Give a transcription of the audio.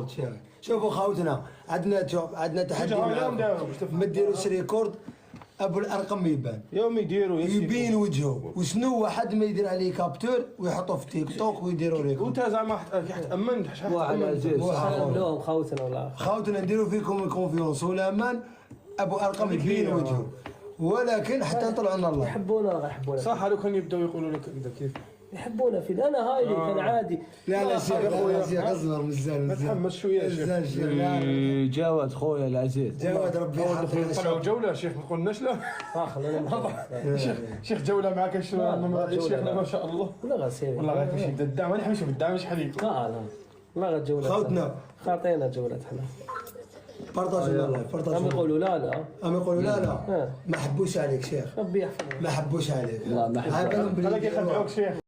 ريكورد شيخ. شوفوا خاوتنا عندنا تحدي معاهم، ما ديروش ريكورد ابو الارقام يبان يوم يديروا يبين وجهه. وشنو واحد ما يدير عليه كابتور ويحطه في تيك توك ويديروا ريكورد. وانت زعما حتامن واحد عزيز سلام لهم خوتنا والله. خاوتنا نديروا فيكم الكونفيونس والامان، ابو ارقام يبين وجهه، ولكن حتى نطلعوا لنا الله. يحبونا يحبونا صح. هذو كانوا يبداو يقولوا لك كذا كيف يحبونا في انا هاي اللي كان عادي. لا شيخ، لا شيخ اصبر مزال ما تحمس شويه يا شيخ. مزال شيخ. جاواد خويا العزيز جواد ربي يحفظك. طلعوا جوله شيخ ما قلناش له. خلينا شيخ جوله معك شيخنا ما شاء الله. لا غسيل والله غير تمشي بالدعم، ما نحبش بالدعم شحال يكون. لا ما غتجولة خوتنا خاطينا جولات حنا. بارطاجوا الله بارطاجوا. هم يقولوا لا هم يقولوا لا ما حبوش عليك شيخ، ربي يحفظك. ما حبوش عليك. لا ما حبوش. هذاك يخدعوك شيخ.